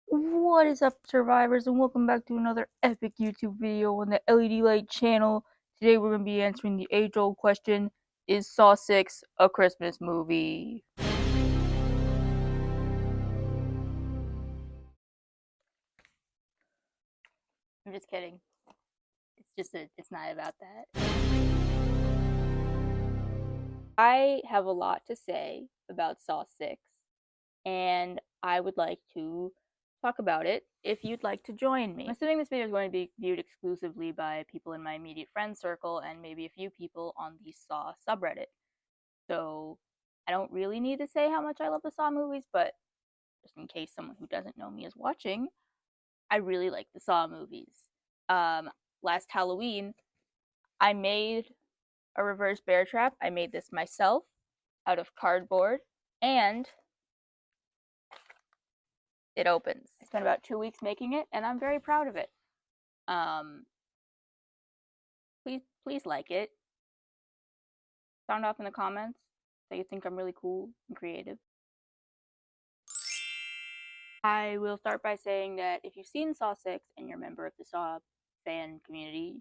What is up, survivors, and welcome back to another epic YouTube video on the LED Light channel. Today we're going to be answering the age-old question, is Saw 6 a Christmas movie? I'm just kidding. It's not about that. I have a lot to say about Saw 6, and I would like to talk about it if you'd like to join me. I'm assuming this video is going to be viewed exclusively by people in my immediate friend circle and maybe a few people on the Saw subreddit. So I don't really need to say how much I love the Saw movies, but just in case someone who doesn't know me is watching, I really like the Saw movies. Last Halloween, I made a reverse bear trap. I made this myself out of cardboard, and it opens. I spent about 2 weeks making it, and I'm very proud of it. Please like it. Sound off in the comments that you think I'm really cool and creative. I will start by saying that if you've seen Saw 6 and you're a member of the Saw fan community,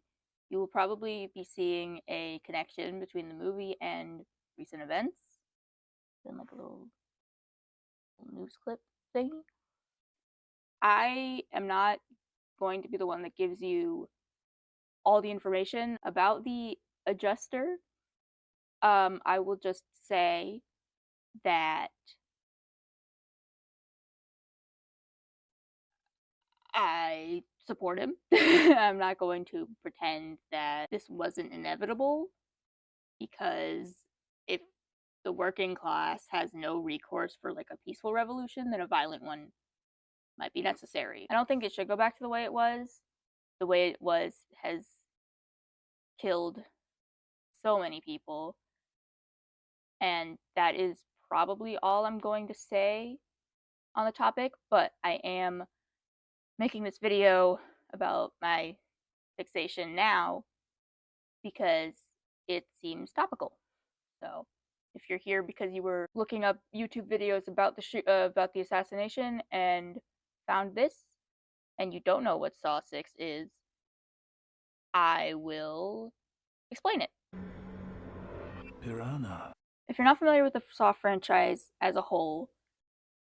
you will probably be seeing a connection between the movie and recent events. In like a little news clip thing. I am not going to be the one that gives you all the information about the adjuster. I will just say that I support him. I'm not going to pretend that this wasn't inevitable, because if the working class has no recourse for like a peaceful revolution, then a violent one might be necessary. I don't think it should go back to the way it was. The way it was has killed so many people, and that is probably all I'm going to say on the topic, but I am making this video about my fixation now because it seems topical. So if you're here because you were looking up YouTube videos about the assassination and found this and you don't know what Saw 6 is, I will explain it. Piranha. If you're not familiar with the Saw franchise as a whole,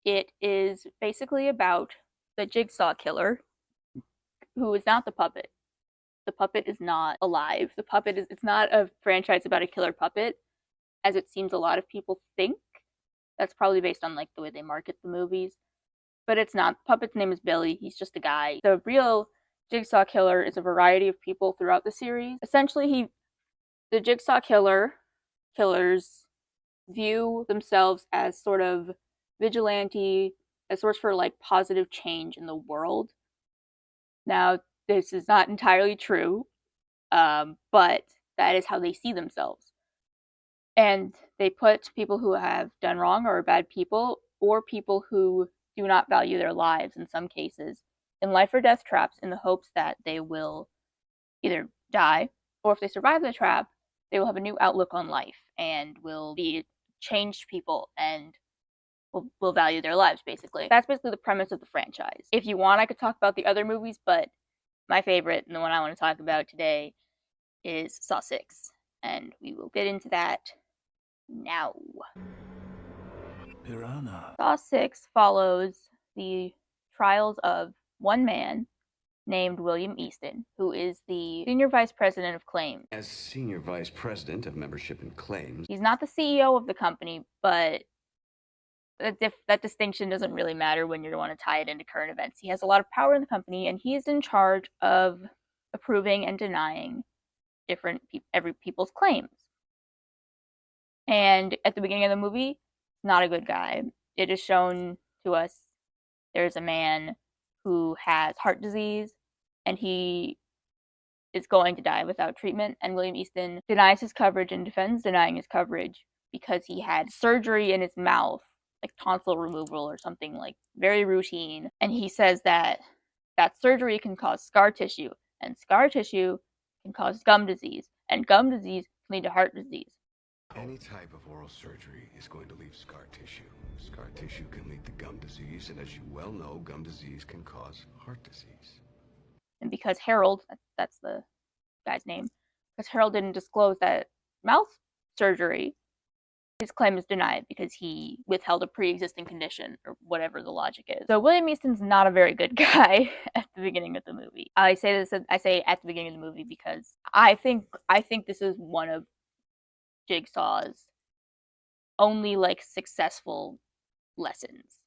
it is basically about the Jigsaw killer, who is not the puppet. The puppet is not alive. It's not a franchise about a killer puppet, as it seems a lot of people think. That's probably based on like the way they market the movies. But it's not. The puppet's name is Billy. He's just a guy. The real Jigsaw killer is a variety of people throughout the series. Essentially, the Jigsaw killers view themselves as sort of vigilante, a source for like positive change in the world. Now, this is not entirely true, but that is how they see themselves. And they put people who have done wrong or are bad people, or people who do not value their lives in some cases, in life or death traps in the hopes that they will either die, or if they survive the trap, they will have a new outlook on life and will be changed people and will value their lives, basically. That's basically the premise of the franchise. If you want, I could talk about the other movies, but my favorite, and the one I want to talk about today, is Saw 6. And we will get into that now. Piranha. Saw 6 follows the trials of one man named William Easton, who is the Senior Vice President of Claims. As Senior Vice President of Membership and Claims, he's not the CEO of the company, but that distinction doesn't really matter when you want to tie it into current events. He has a lot of power in the company, and he is in charge of approving and denying every people's claims. And at the beginning of the movie, not a good guy. It is shown to us there's a man who has heart disease, and he is going to die without treatment, and William Easton denies his coverage and defends denying his coverage because he had surgery in his mouth, like tonsil removal or something like very routine, and he says that surgery can cause scar tissue, and scar tissue can cause gum disease, and gum disease can lead to heart disease. Any type of oral surgery is going to leave scar tissue. Scar tissue can lead to gum disease, and as you well know, gum disease can cause heart disease. And because Harold, that's the guy's name, because Harold didn't disclose that mouth surgery, his claim is denied because he withheld a pre-existing condition or whatever the logic is. So William Easton's not a very good guy at the beginning of the movie. I say at the beginning of the movie because I think this is one of Jigsaw's only like successful lessons.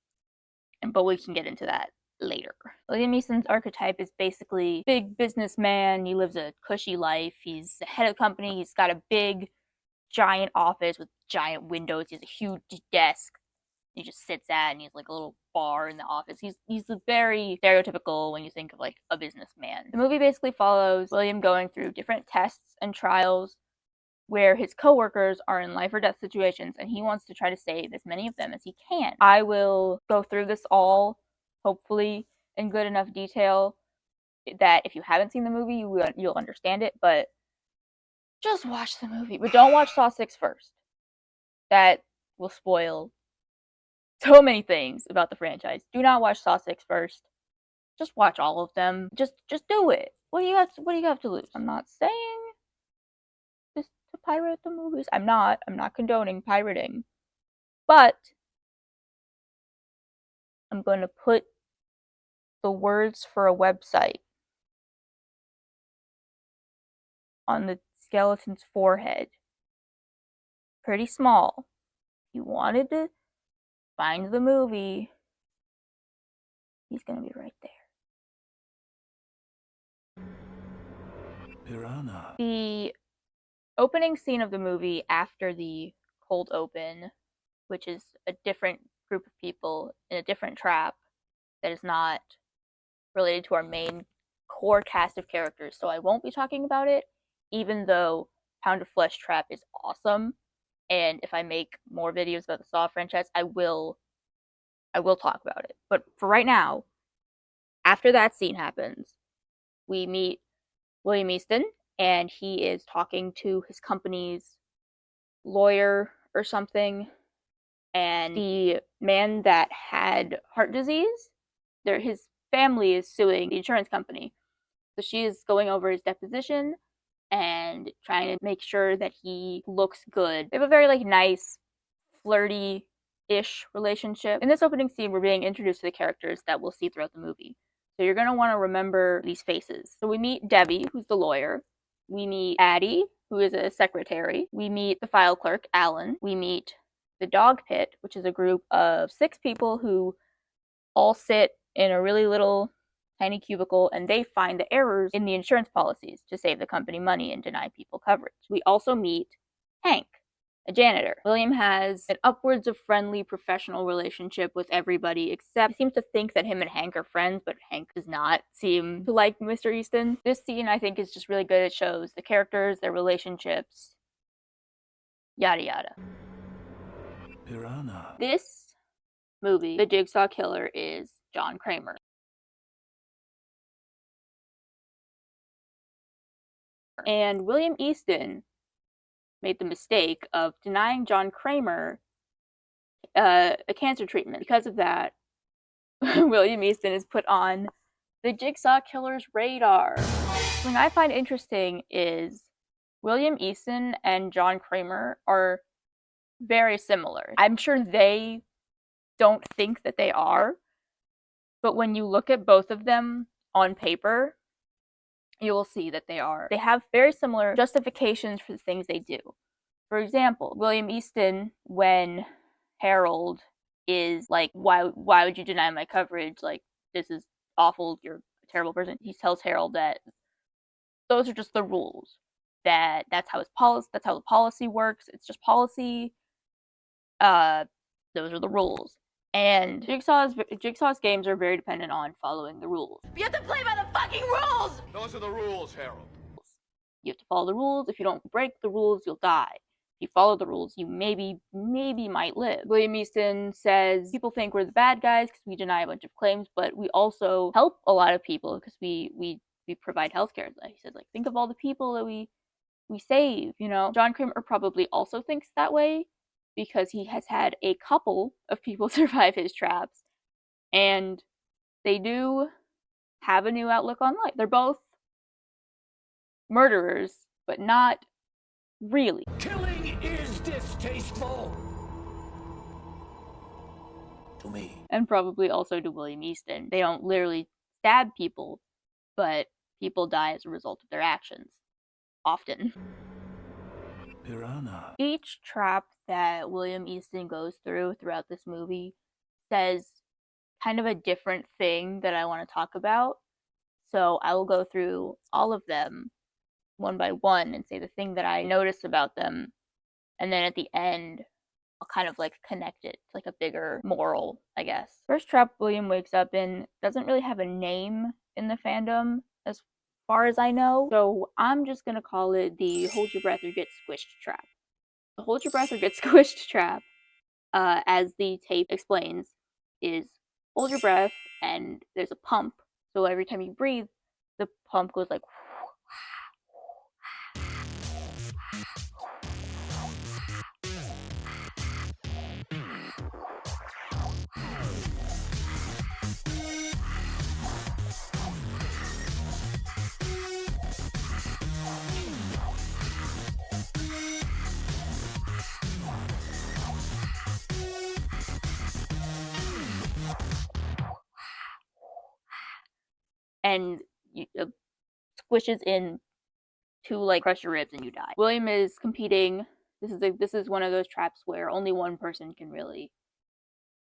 But we can get into that later. William Easton's archetype is basically big businessman. He lives a cushy life. He's the head of the company. He's got a big, giant office with giant windows. He has a huge desk. He just sits at, and he's like a little bar in the office. He's very stereotypical when you think of like a businessman. The movie basically follows William going through different tests and trials where his coworkers are in life or death situations and he wants to try to save as many of them as he can. I will go through this all, hopefully, in good enough detail that if you haven't seen the movie, you'll understand it, but just watch the movie. But don't watch Saw 6 first. That will spoil so many things about the franchise. Do not watch Saw 6 first. Just watch all of them. Just do it. What do you have to lose? I'm not saying just to pirate the movies. I'm not condoning pirating. But I'm going to put the words for a website on the skeleton's forehead. Pretty small. If you wanted to find the movie, he's going to be right there. Piranha. The opening scene of the movie after the cold open, which is a different group of people in a different trap that is not related to our main core cast of characters, so I won't be talking about it, even though Pound of Flesh Trap is awesome, and if I make more videos about the Saw franchise, I will talk about it. But for right now, after that scene happens, we meet William Easton, and he is talking to his company's lawyer or something, and the man that had heart disease, his family is suing the insurance company. So she is going over his deposition and trying to make sure that he looks good. They have a very like nice, flirty-ish relationship. In this opening scene, we're being introduced to the characters that we'll see throughout the movie. So you're gonna want to remember these faces. So we meet Debbie, who's the lawyer. We meet Addie, who is a secretary. We meet the file clerk, Alan. We meet the dog pit, which is a group of 6 people who all sit in a really little tiny cubicle, and they find the errors in the insurance policies to save the company money and deny people coverage. We also meet Hank, a janitor. William has an upwards of friendly professional relationship with everybody, except he seems to think that him and Hank are friends, but Hank does not seem to like Mr. Easton. This scene, I think, is just really good. It shows the characters, their relationships, yada yada. Piranha. This movie, The Jigsaw Killer, is John Kramer. And William Easton made the mistake of denying John Kramer a cancer treatment. Because of that, William Easton is put on the Jigsaw Killer's radar. Something I find interesting is William Easton and John Kramer are very similar. I'm sure they don't think that they are, but when you look at both of them on paper, you will see that they are. They have very similar justifications for the things they do. For example, William Easton, when Harold is like, why would you deny my coverage? Like, this is awful, you're a terrible person. He tells Harold that those are just the rules. That's how the policy works. It's just policy. Those are the rules. And Jigsaw's games are very dependent on following the rules. You have to play by the fucking rules! Those are the rules, Harold. You have to follow the rules. If you don't break the rules, you'll die. If you follow the rules, you maybe might live. William Easton says people think we're the bad guys because we deny a bunch of claims, but we also help a lot of people because we provide healthcare. He says, like, think of all the people that we we save, you know? John Kramer probably also thinks that way because he has had a couple of people survive his traps, and they do have a new outlook on life. They're both murderers, but not really. Killing is distasteful to me. And probably also to William Easton. They don't literally stab people, but people die as a result of their actions. Often. Piranha. Each trap that William Easton goes through throughout this movie says kind of a different thing that I want to talk about. So I will go through all of them one by one and say the thing that I noticed about them. And then at the end, I'll kind of like connect it to like a bigger moral, I guess. First trap William wakes up in doesn't really have a name in the fandom as far as I know. So I'm just going to call it the hold your breath or get squished trap. The hold your breath or get squished trap, as the tape explains, is hold your breath and there's a pump. So every time you breathe, the pump goes like and squishes in to like crush your ribs and you die. William is competing. This is one of those traps where only one person can really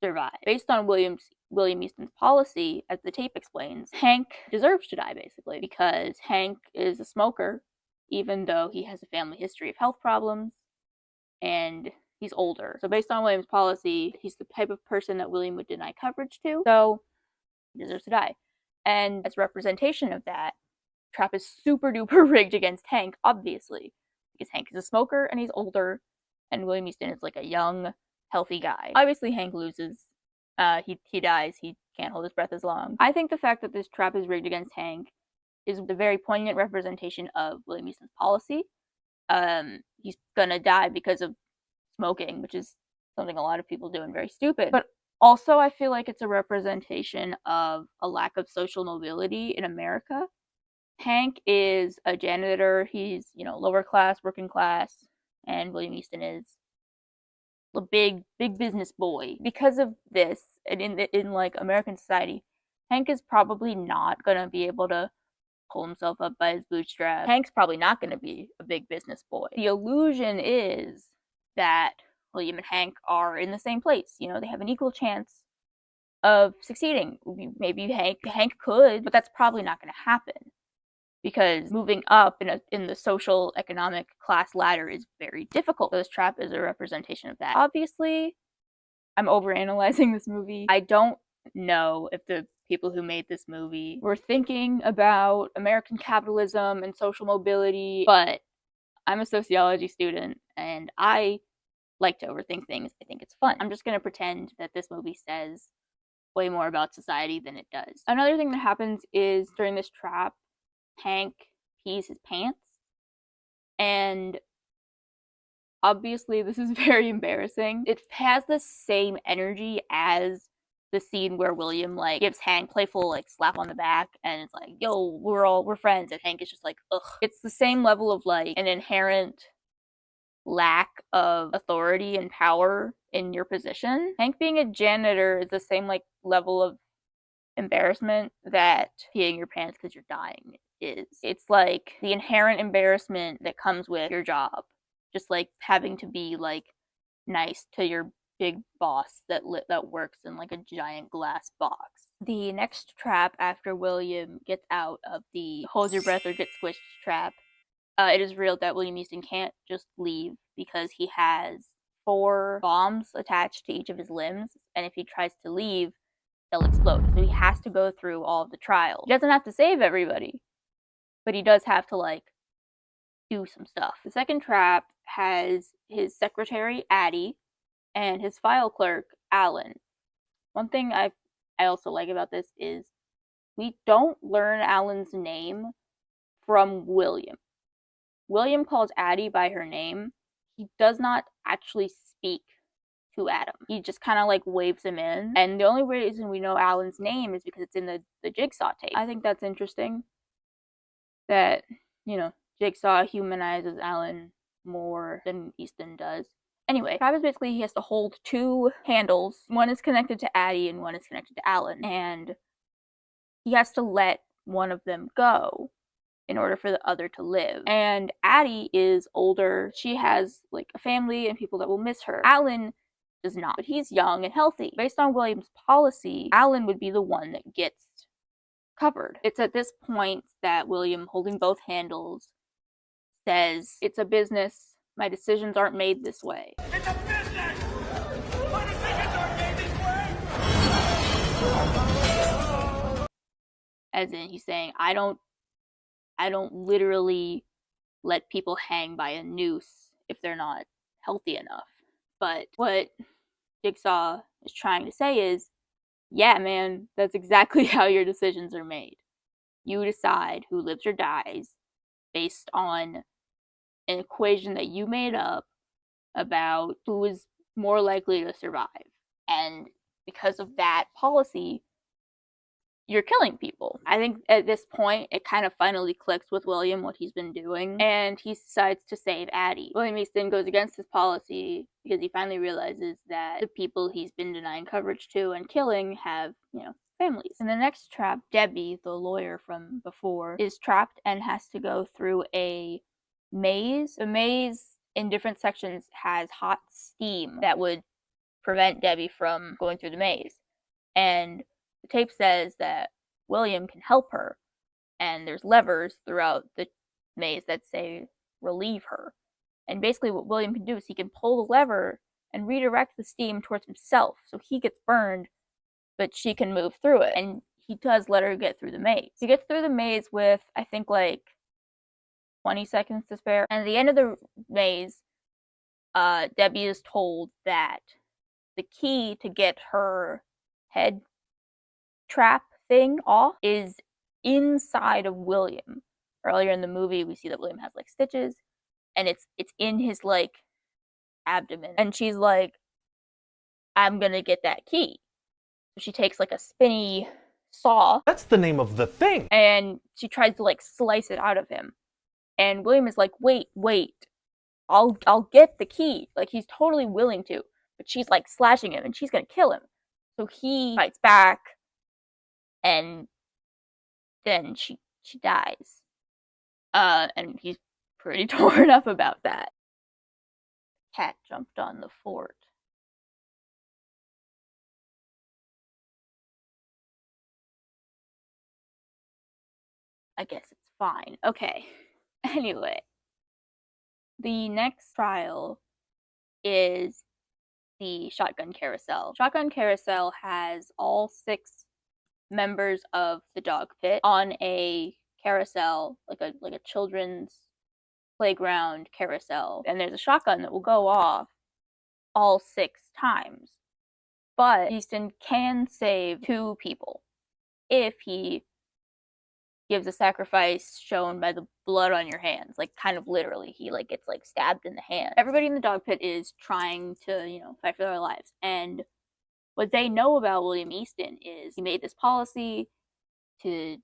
survive. Based on William Easton's policy, as the tape explains, Hank deserves to die basically because Hank is a smoker, even though he has a family history of health problems and he's older. So based on William's policy, he's the type of person that William would deny coverage to, so he deserves to die. And as representation of that, trap is super duper rigged against Hank, obviously, because Hank is a smoker and he's older, and William Easton is like a young, healthy guy. Obviously, Hank loses. He dies. He can't hold his breath as long. I think the fact that this trap is rigged against Hank is the very poignant representation of William Easton's policy. He's gonna die because of smoking, which is something a lot of people do and very stupid. But also, I feel like it's a representation of a lack of social mobility in America. Hank is a janitor. He's, you know, lower class, working class, and William Easton is a big business boy. Because of this, and in like American society, Hank is probably not gonna be able to pull himself up by his bootstraps. Hank's probably not gonna be a big business boy. The illusion is that William and Hank are in the same place. You know, they have an equal chance of succeeding. Maybe Hank could, but that's probably not gonna happen, because moving up in the social economic class ladder is very difficult. This trap is a representation of that. Obviously, I'm overanalyzing this movie. I don't know if the people who made this movie were thinking about American capitalism and social mobility, but I'm a sociology student and I like to overthink things. I think it's fun. I'm just going to pretend that this movie says way more about society than it does. Another thing that happens is during this trap, Hank pees his pants, and obviously this is very embarrassing. It has the same energy as the scene where William like gives Hank playful like slap on the back and it's like, yo, we're friends, and Hank is just like, ugh. It's the same level of like an inherent lack of authority and power in your position. Hank being a janitor is the same like level of embarrassment that peeing your pants because you're dying is. It's like the inherent embarrassment that comes with your job, just like having to be like nice to your big boss that works in like a giant glass box. The next trap after William gets out of the hold your breath or get squished trap, it is revealed that William Easton can't just leave because he has 4 bombs attached to each of his limbs, and if he tries to leave, they'll explode. So he has to go through all of the trials. He doesn't have to save everybody, but he does have to like do some stuff. The second trap has his secretary Addie and his file clerk Alan. One thing I also like about this is we don't learn Alan's name from William. William calls Addie by her name, he does not actually speak to Adam. He just kind of like waves him in. And the only reason we know Alan's name is because it's in the Jigsaw tape. I think that's interesting that, Jigsaw humanizes Alan more than Easton does. Anyway, Travis basically he has to hold two handles. One is connected to Addie and one is connected to Alan. And he has to let one of them go in order for the other to live. And Addie is older. She has like a family and people that will miss her. Alan does not, but he's young and healthy. Based on William's policy, Alan would be the one that gets covered. It's at this point that William, holding both handles, says, "It's a business. My decisions aren't made this way." It's a business! My decisions aren't made this way! As in, he's saying, I don't literally let people hang by a noose if they're not healthy enough. But what Jigsaw is trying to say is, yeah, man, that's exactly how your decisions are made. You decide who lives or dies based on an equation that you made up about who is more likely to survive. And because of that policy, you're killing people. I think at this point, it kind of finally clicks with William what he's been doing, and he decides to save Addie. William Easton goes against his policy because he finally realizes that the people he's been denying coverage to and killing have, families. In the next trap, Debbie, the lawyer from before, is trapped and has to go through a maze. The maze in different sections has hot steam that would prevent Debbie from going through the maze. And the tape says that William can help her, and there's levers throughout the maze that say relieve her. And basically what William can do is he can pull the lever and redirect the steam towards himself, so he gets burned, but she can move through it. And he does let her get through the maze. He gets through the maze with, I think, like 20 seconds to spare. And at the end of the maze, Debbie is told that the key to get her head trap thing off is inside of William. Earlier in the movie, we see that William has like stitches, and it's in his like abdomen. And she's like, "I'm gonna get that key." So she takes like a spinny saw. That's the name of the thing. And she tries to like slice it out of him. And William is like, "Wait, I'll get the key." Like he's totally willing to, but she's like slashing him, and she's gonna kill him. So he fights back, and then she dies. And he's pretty torn up about that. Cat jumped on the fort. I guess it's fine. Okay. Anyway, the next trial is the shotgun carousel. Shotgun carousel has all 6 members of the dog pit on a carousel, like a children's playground carousel, and there's a shotgun that will go off all 6 times. But Easton can save 2 people if he gives a sacrifice shown by the blood on your hands, like kind of literally. He like gets like stabbed in the hand. Everybody in the dog pit is trying to, fight for their lives. And what they know about William Easton is he made this policy to,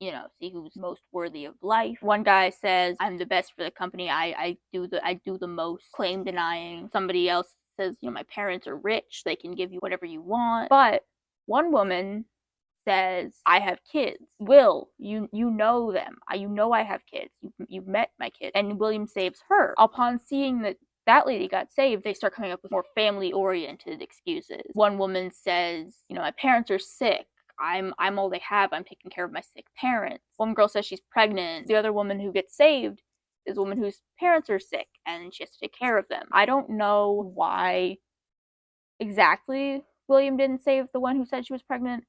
see who's most worthy of life. One guy says, "I'm the best for the company. I do the most claim denying." Somebody else says, "My parents are rich. They can give you whatever you want." But one woman says, "I have kids. Will, you know them. You know I have kids. You've met my kids." And William saves her. Upon seeing that lady got saved, they start coming up with more family-oriented excuses. One woman says, "My parents are sick. I'm all they have. I'm taking care of my sick parents." One girl says she's pregnant. The other woman who gets saved is a woman whose parents are sick and she has to take care of them. I don't know why exactly William didn't save the one who said she was pregnant.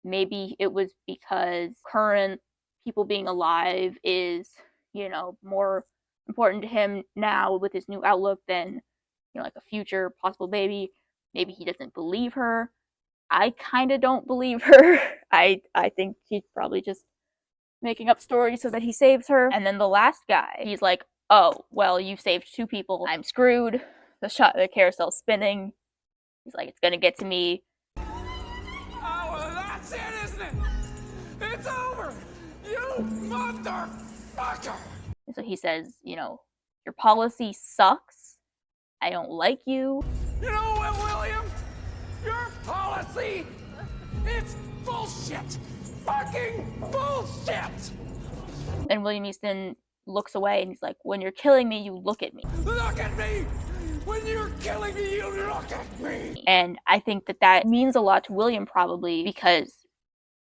Maybe it was because current people being alive is, more important to him now with his new outlook than, like a future possible baby. Maybe he doesn't believe her. I kind of don't believe her. I think he's probably just making up stories so that he saves her. And then the last guy, he's like, oh, well, you saved 2 people. I'm screwed. The carousel's spinning. He's like, it's gonna get to me. Oh, well, that's it, isn't it? It's over! You motherfucker! And so he says, your policy sucks. I don't like you. You know what, William? Your policy, it's bullshit! Fucking bullshit! And William Easton looks away and he's like, when you're killing me, you look at me. Look at me! When you're killing me, you look at me! And I think that means a lot to William, probably because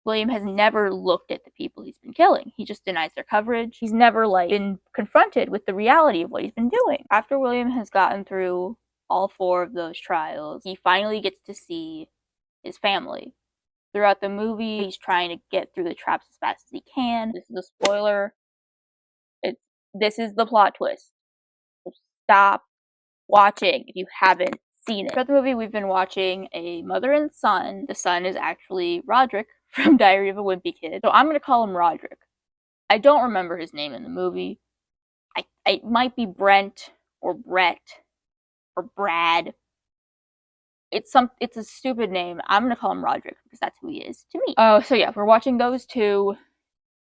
William has never looked at the people he's been killing. He just denies their coverage. He's never been confronted with the reality of what he's been doing. After William has gotten through all 4 of those trials, he finally gets to see his family. Throughout the movie, he's trying to get through the traps as fast as he can. This is a spoiler. This is the plot twist. So stop watching if you haven't seen it. Throughout the movie, we've been watching a mother and son. The son is actually Roderick from Diary of a Wimpy Kid. So I'm going to call him Roderick. I don't remember his name in the movie. It might be Brent or Brett or Brad. It's a stupid name. I'm going to call him Roderick because that's who he is to me. Oh, so yeah, we're watching those 2,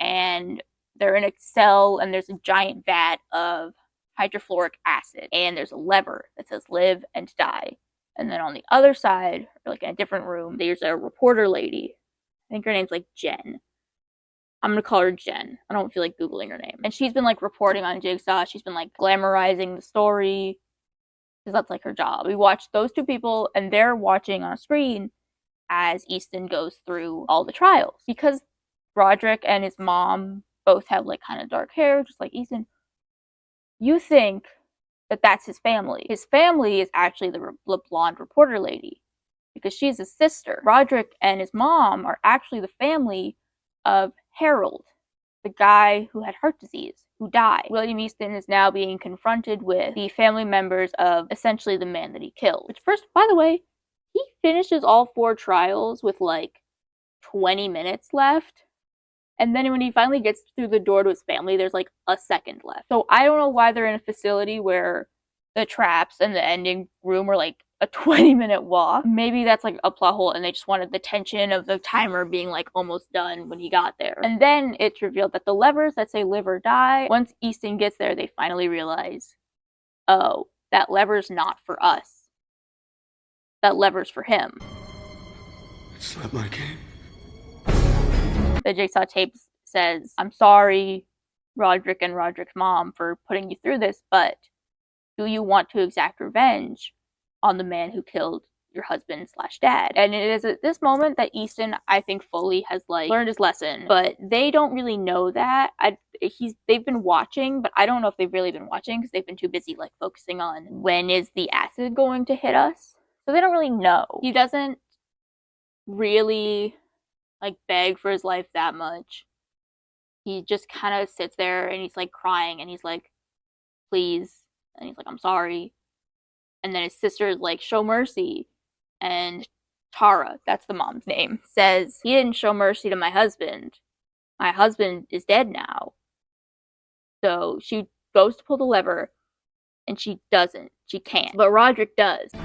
and they're in a cell, and there's a giant vat of hydrofluoric acid, and there's a lever that says live and die. And then on the other side, or in a different room, there's a reporter lady. I think her name's Jen. I'm gonna call her Jen. I don't feel like Googling her name. And she's been reporting on Jigsaw. She's been glamorizing the story, because that's her job. We watched those 2 people, and they're watching on a screen as Easton goes through all the trials. Because Roderick and his mom both have kind of dark hair, just like Easton, you think that that's his family. His family is actually the blonde reporter lady, because she's his sister. Roderick and his mom are actually the family of Harold, the guy who had heart disease, who died. William Easton is now being confronted with the family members of essentially the man that he killed. Which, first, by the way, he finishes all 4 trials with 20 minutes left. And then when he finally gets through the door to his family, there's a second left. So I don't know why they're in a facility where the traps and the ending room are a 20-minute walk. Maybe that's a plot hole, and they just wanted the tension of the timer being almost done when he got there. And then it's revealed that the levers that say live or die, once Easton gets there, they finally realize, oh, that lever's not for us. That lever's for him. It's not my game. The Jigsaw tape says, I'm sorry, Roderick and Roderick's mom, for putting you through this, but do you want to exact revenge on the man who killed your husband/dad? And it is at this moment that Easton, I think, fully has learned his lesson, but they don't really know that. They've been watching, but I don't know if they've really been watching because they've been too busy focusing on when is the acid going to hit us. So they don't really know. He doesn't really beg for his life that much. He just kind of sits there and he's crying, and he's please, and he's I'm sorry. And then his sister is show mercy. And Tara, that's the mom's name, says, he didn't show mercy to my husband. My husband is dead now. So she goes to pull the lever, and she doesn't. She can't. But Roderick does. I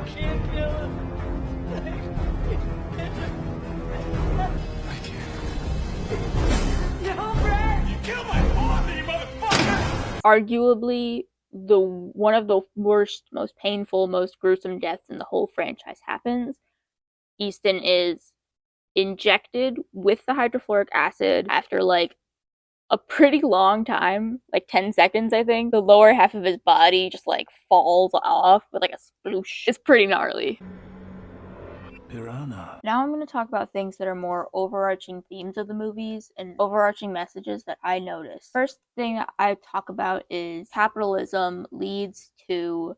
can't feel it. I can't. No, Brad! You killed my father, you motherfucker! Arguably, one of the worst, most painful, most gruesome deaths in the whole franchise happens. Easton is injected with the hydrofluoric acid after a pretty long time, 10 seconds, I think. The lower half of his body just falls off with a sploosh. It's pretty gnarly. Piranha. Now I'm going to talk about things that are more overarching themes of the movies and overarching messages that I noticed. First thing I talk about is capitalism leads to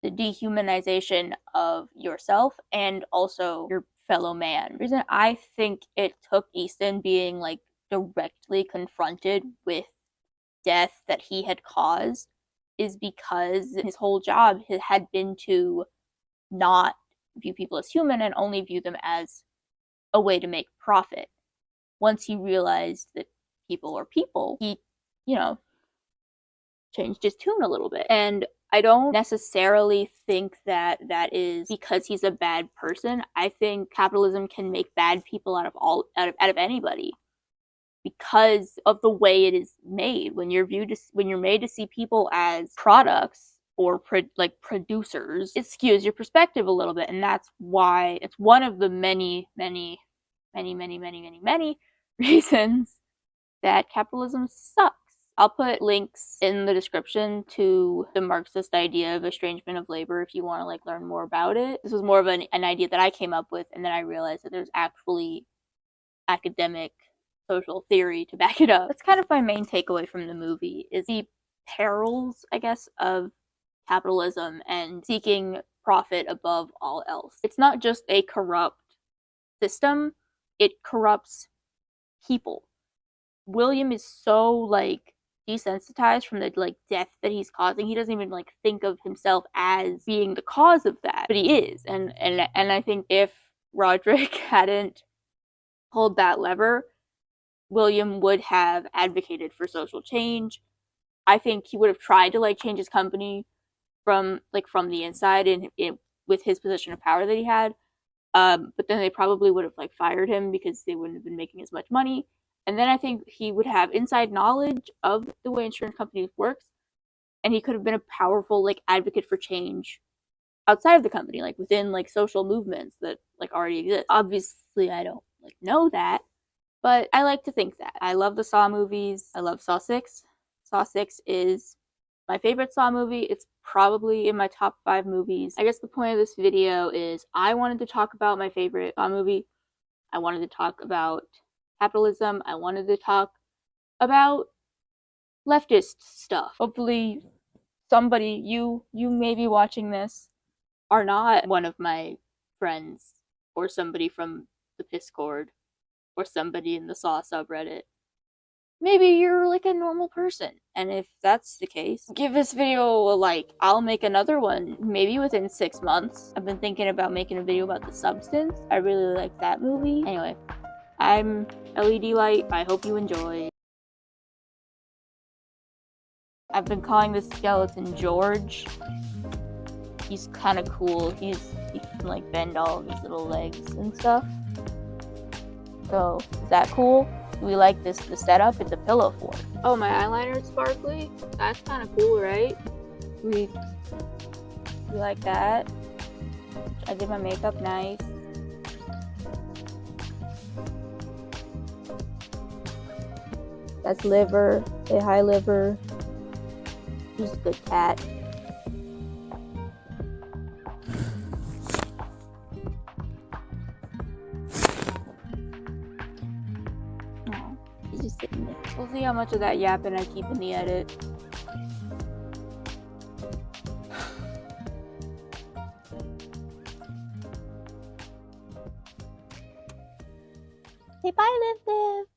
the dehumanization of yourself and also your fellow man. The reason I think it took Easton being directly confronted with death that he had caused is because his whole job had been to not view people as human and only view them as a way to make profit. once he realized that people are people, he, you know, changed his tune a little bit. And I don't necessarily think that that is because he's a bad person. I think capitalism can make bad people out of anybody because of the way it is made. When you're made to see people as products or like producers, it skews your perspective a little bit, and that's why it's one of the many reasons that capitalism sucks. I'll put links in the description to the Marxist idea of estrangement of labor if you want to like learn more about it. This was more of an idea that I came up with, and then I realized that there's actually academic social theory to back it up. That's kind of my main takeaway from the movie is the perils, I guess, of capitalism and seeking profit above all else. It's not just a corrupt system, it corrupts people. William is so like desensitized from the like death that he's causing. He doesn't even like think of himself as being the cause of that, but he is. And I think if Roderick hadn't pulled that lever, William would have advocated for social change. I think he would have tried to like change his company from the inside and with his position of power that he had. But then they probably would have like fired him because they wouldn't have been making as much money. And then I think he would have inside knowledge of the way insurance companies works, and he could have been a powerful like advocate for change outside of the company, like within like social movements that like already exist. Obviously, I don't like know that, but I like to think that. I love the Saw movies. I love Saw 6. Saw 6 is my favorite Saw movie. It's probably in my top 5 movies. I guess the point of this video is I wanted to talk about my favorite Saw movie. I wanted to talk about capitalism. I wanted to talk about leftist stuff. Hopefully somebody, you may be watching this, are not one of my friends or somebody from the Discord or somebody in the Saw subreddit. Maybe you're like a normal person, and if that's the case, give this video a like. I'll make another one maybe within 6 months. I've been thinking about making a video about The Substance. I really like that movie. Anyway, I'm LED Light. I hope you enjoy. I've been calling this skeleton George. He's kind of cool. He can like bend all of his little legs and stuff. So is that cool? Do we like the setup? It's a pillow fort. Oh, my eyeliner is sparkly? That's kind of cool, right? We like that. I did my makeup nice. That's Liver. Say hi, Liver. She's a good cat. Oh, he's just sitting there. We'll see how much of that yapping I keep in the edit. Say bye, Liv Liv.